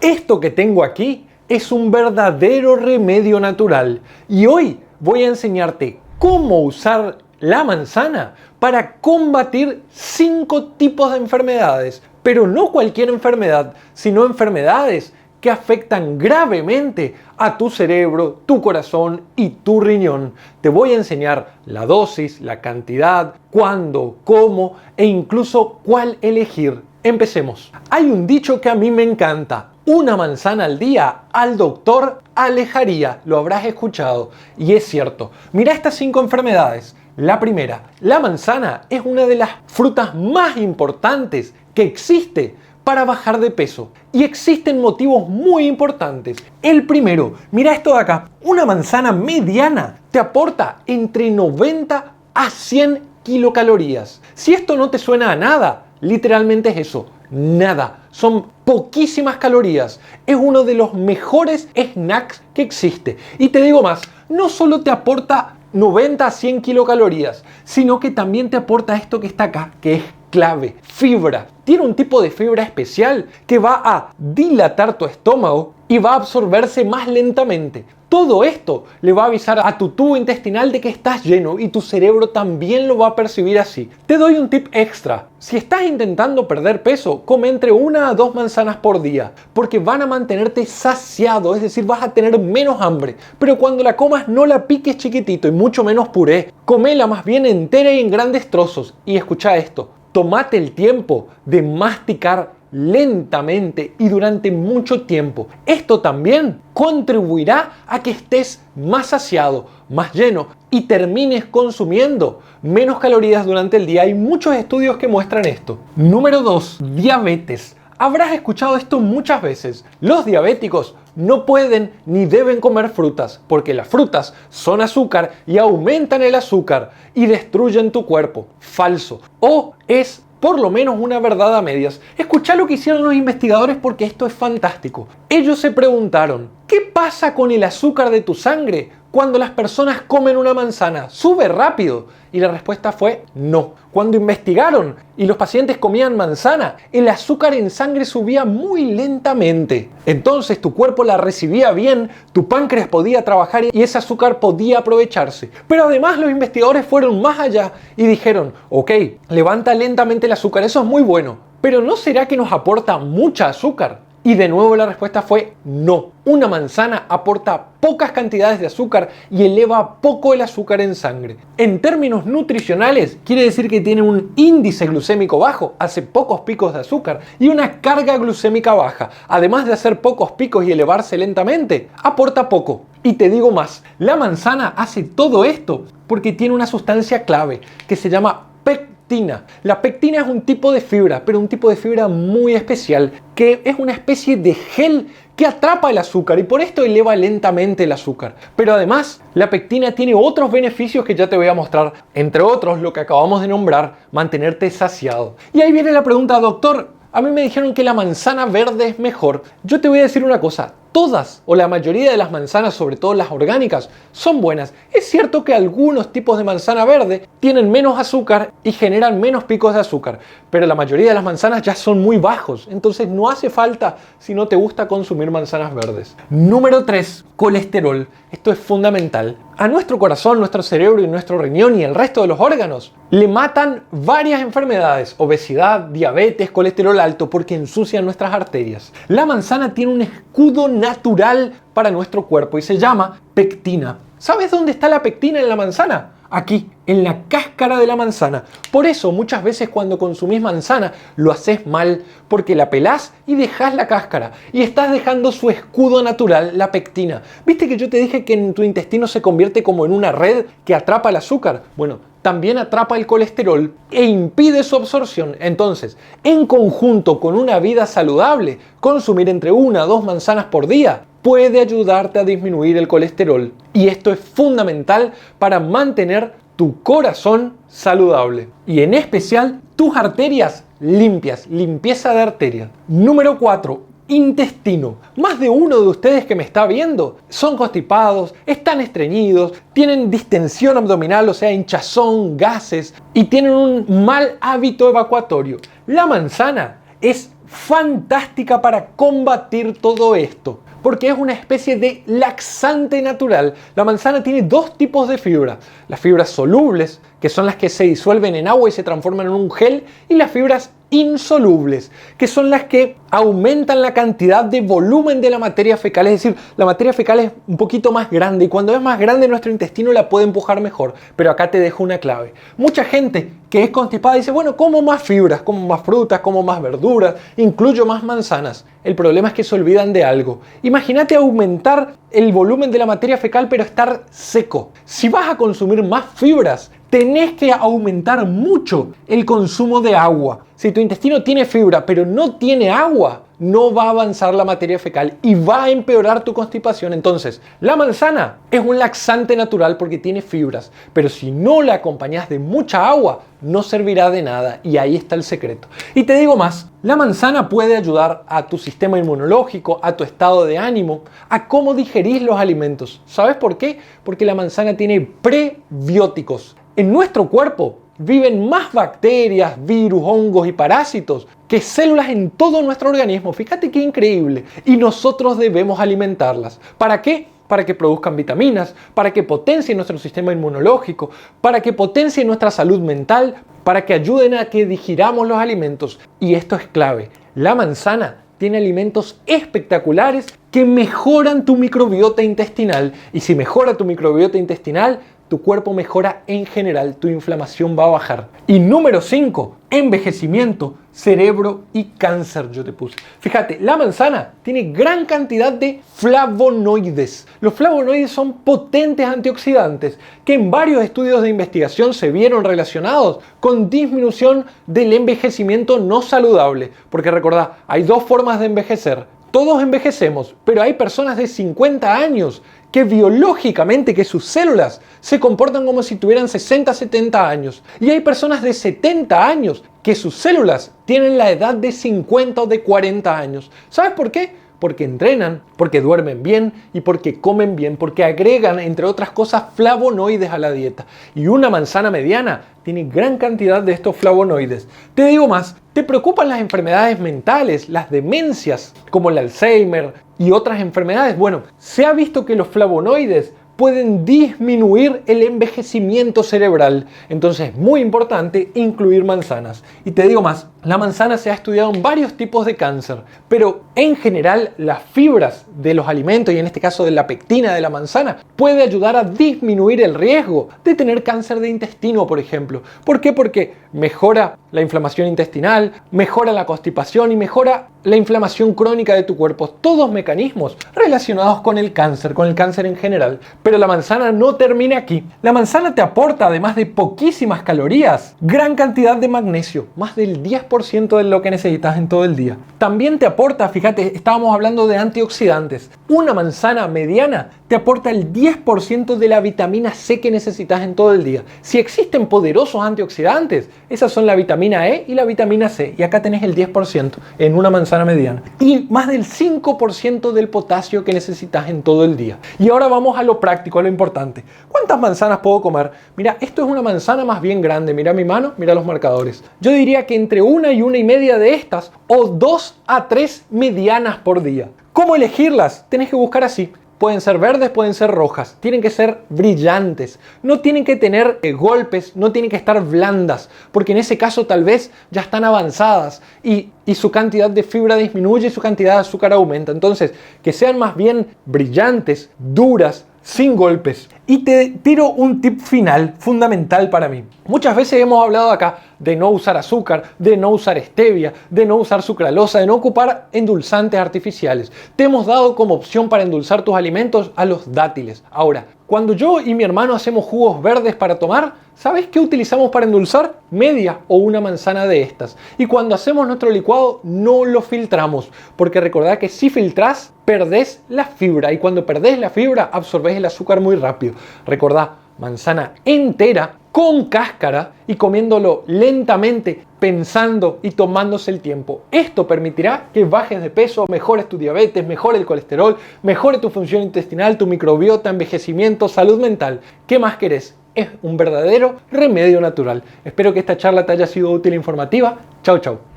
Esto que tengo aquí es un verdadero remedio natural y hoy voy a enseñarte cómo usar la manzana para combatir 5 tipos de enfermedades, pero no cualquier enfermedad, sino enfermedades que afectan gravemente a tu cerebro, tu corazón y tu riñón. Te voy a enseñar la dosis, la cantidad, cuándo, cómo e incluso cuál elegir. Empecemos. Hay un dicho que a mí me encanta. Una manzana al día al doctor alejaría. Lo habrás escuchado. Y es cierto. Mira estas 5 enfermedades. La primera, la manzana es una de las frutas más importantes que existe para bajar de peso. Y existen motivos muy importantes. El primero, mira esto de acá. Una manzana mediana te aporta entre 90 a 100 kilocalorías. Si esto no te suena a nada, literalmente es eso, nada. Son poquísimas calorías. Es uno de los mejores snacks que existe. Y te digo más, no solo te aporta 90 a 100 kilocalorías, sino que también te aporta esto que está acá, que es clave, fibra. Tiene un tipo de fibra especial que va a dilatar tu estómago y va a absorberse más lentamente. Todo esto le va a avisar a tu tubo intestinal de que estás lleno y tu cerebro también lo va a percibir así. Te doy un tip extra. Si estás intentando perder peso, come entre 1 a 2 manzanas por día, porque van a mantenerte saciado, es decir, vas a tener menos hambre. Pero cuando la comas no la piques chiquitito y mucho menos puré. Comela más bien entera y en grandes trozos. Y escucha esto, tómate el tiempo de masticar lentamente y durante mucho tiempo. Esto también contribuirá a que estés más saciado, más lleno y termines consumiendo menos calorías durante el día. Hay muchos estudios que muestran esto. Número 2. Diabetes. Habrás escuchado esto muchas veces. Los diabéticos no pueden ni deben comer frutas porque las frutas son azúcar y aumentan el azúcar y destruyen tu cuerpo. Falso. O es por lo menos una verdad a medias. Escuchá lo que hicieron los investigadores porque esto es fantástico. Ellos se preguntaron, ¿qué pasa con el azúcar de tu sangre cuando las personas comen una manzana? ¿Sube rápido? Y la respuesta fue no. Cuando investigaron y los pacientes comían manzana, el azúcar en sangre subía muy lentamente. Entonces tu cuerpo la recibía bien, tu páncreas podía trabajar y ese azúcar podía aprovecharse. Pero además los investigadores fueron más allá y dijeron, ok, levanta lentamente el azúcar, eso es muy bueno, pero ¿no será que nos aporta mucha azúcar? Y de nuevo la respuesta fue no. Una manzana aporta pocas cantidades de azúcar y eleva poco el azúcar en sangre. En términos nutricionales, quiere decir que tiene un índice glucémico bajo, hace pocos picos de azúcar, y una carga glucémica baja. Además de hacer pocos picos y elevarse lentamente, aporta poco. Y te digo más, la manzana hace todo esto porque tiene una sustancia clave que se llama pectina. La pectina es un tipo de fibra, pero un tipo de fibra muy especial, que es una especie de gel que atrapa el azúcar y por esto eleva lentamente el azúcar. Pero además, la pectina tiene otros beneficios que ya te voy a mostrar, entre otros lo que acabamos de nombrar, mantenerte saciado. Y ahí viene la pregunta, doctor, a mí me dijeron que la manzana verde es mejor. Yo te voy a decir una cosa, todas o la mayoría de las manzanas, sobre todo las orgánicas, son buenas. Es cierto que algunos tipos de manzana verde tienen menos azúcar y generan menos picos de azúcar, pero la mayoría de las manzanas ya son muy bajos, entonces no hace falta si no te gusta consumir manzanas verdes. Número 3, colesterol. Esto es fundamental. A nuestro corazón, nuestro cerebro y nuestro riñón y el resto de los órganos le matan varias enfermedades, obesidad, diabetes, colesterol alto, porque ensucian nuestras arterias. La manzana tiene un escudo natural para nuestro cuerpo y se llama pectina. ¿Sabes dónde está la pectina en la manzana? Aquí, en la cáscara de la manzana. Por eso muchas veces cuando consumís manzana lo haces mal, porque la pelás y dejás la cáscara y estás dejando su escudo natural, la pectina. ¿Viste que yo te dije que en tu intestino se convierte como en una red que atrapa el azúcar? Bueno, también atrapa el colesterol e impide su absorción. Entonces, en conjunto con una vida saludable, consumir entre 1 a 2 manzanas por día puede ayudarte a disminuir el colesterol. Y esto es fundamental para mantener tu corazón saludable. Y en especial tus arterias limpias, limpieza de arterias. Número 4. Intestino. Más de uno de ustedes que me está viendo son constipados, están estreñidos, tienen distensión abdominal, o sea, hinchazón, gases y tienen un mal hábito evacuatorio. La manzana es fantástica para combatir todo esto, porque es una especie de laxante natural. La manzana tiene dos tipos de fibras: las fibras solubles, que son las que se disuelven en agua y se transforman en un gel, y las fibras insolubles, que son las que aumentan la cantidad de volumen de la materia fecal. Es decir, la materia fecal es un poquito más grande y cuando es más grande nuestro intestino la puede empujar mejor. Pero acá te dejo una clave. Mucha gente que es constipada dice, bueno, como más fibras, como más frutas, como más verduras, incluyo más manzanas. El problema es que se olvidan de algo. Imagínate aumentar el volumen de la materia fecal pero estar seco. Si vas a consumir más fibras, tenés que aumentar mucho el consumo de agua. Si tu intestino tiene fibra pero no tiene agua, no va a avanzar la materia fecal y va a empeorar tu constipación. Entonces, la manzana es un laxante natural porque tiene fibras, pero si no la acompañas de mucha agua, no servirá de nada, y ahí está el secreto. Y te digo más, la manzana puede ayudar a tu sistema inmunológico, a tu estado de ánimo, a cómo digerís los alimentos. ¿Sabes por qué? Porque la manzana tiene prebióticos. En nuestro cuerpo viven más bacterias, virus, hongos y parásitos que células en todo nuestro organismo. Fíjate qué increíble. Y nosotros debemos alimentarlas. ¿Para qué? Para que produzcan vitaminas, para que potencien nuestro sistema inmunológico, para que potencien nuestra salud mental, para que ayuden a que digiramos los alimentos. Y esto es clave. La manzana tiene alimentos espectaculares que mejoran tu microbiota intestinal. Y si mejora tu microbiota intestinal, tu cuerpo mejora en general, tu inflamación va a bajar. Y número 5, envejecimiento, cerebro y cáncer yo te puse. Fíjate, la manzana tiene gran cantidad de flavonoides. Los flavonoides son potentes antioxidantes que en varios estudios de investigación se vieron relacionados con disminución del envejecimiento no saludable. Porque recordá, hay dos formas de envejecer. Todos envejecemos, pero hay personas de 50 años que biológicamente, que sus células se comportan como si tuvieran 60, 70 años. Y hay personas de 70 años que sus células tienen la edad de 50 o de 40 años. ¿Sabes por qué? Porque entrenan, porque duermen bien y porque comen bien, porque agregan, entre otras cosas, flavonoides a la dieta. Y una manzana mediana tiene gran cantidad de estos flavonoides. Te digo más, ¿te preocupan las enfermedades mentales, las demencias, como el Alzheimer y otras enfermedades? Bueno, se ha visto que los flavonoides pueden disminuir el envejecimiento cerebral. Entonces es muy importante incluir manzanas. Y te digo más, la manzana se ha estudiado en varios tipos de cáncer, pero en general las fibras de los alimentos, y en este caso de la pectina de la manzana, puede ayudar a disminuir el riesgo de tener cáncer de intestino, por ejemplo. ¿Por qué? Porque mejora la inflamación intestinal, mejora la constipación y mejora la inflamación crónica de tu cuerpo. Todos mecanismos relacionados con el cáncer en general. Pero la manzana no termina aquí. La manzana te aporta, además de poquísimas calorías, gran cantidad de magnesio, más del 10% de lo que necesitas en todo el día. También te aporta, fíjate, estábamos hablando de antioxidantes. Una manzana mediana te aporta el 10% de la vitamina C que necesitas en todo el día. Si existen poderosos antioxidantes, esas son la vitamina E y la vitamina C. Y acá tenés el 10% en una manzana mediana. Y más del 5% del potasio que necesitas en todo el día. Y ahora vamos a lo práctico, a lo importante. ¿Cuántas manzanas puedo comer? Mira, esto es una manzana más bien grande. Mira mi mano, mira los marcadores. Yo diría que entre 1 y 1,5 de estas, o 2 a 3 medianas por día. ¿Cómo elegirlas? Tenés que buscar así. Pueden ser verdes, pueden ser rojas. Tienen que ser brillantes. No tienen que tener golpes, no tienen que estar blandas, porque en ese caso tal vez ya están avanzadas y su cantidad de fibra disminuye y su cantidad de azúcar aumenta. Entonces, que sean más bien brillantes, duras, sin golpes. Y te tiro un tip final fundamental para mí. Muchas veces hemos hablado acá de no usar azúcar, de no usar stevia, de no usar sucralosa, de no ocupar endulzantes artificiales. Te hemos dado como opción para endulzar tus alimentos a los dátiles. Ahora, cuando yo y mi hermano hacemos jugos verdes para tomar, ¿sabes qué utilizamos para endulzar? Media o una manzana de estas. Y cuando hacemos nuestro licuado no lo filtramos, porque recordad que si filtrás, perdés la fibra, y cuando perdés la fibra, absorbés el azúcar muy rápido. Recordá, manzana entera, con cáscara y comiéndolo lentamente, pensando y tomándose el tiempo. Esto permitirá que bajes de peso, mejores tu diabetes, mejore el colesterol, mejore tu función intestinal, tu microbiota, envejecimiento, salud mental. ¿Qué más querés? Es un verdadero remedio natural. Espero que esta charla te haya sido útil e informativa. Chau, chau.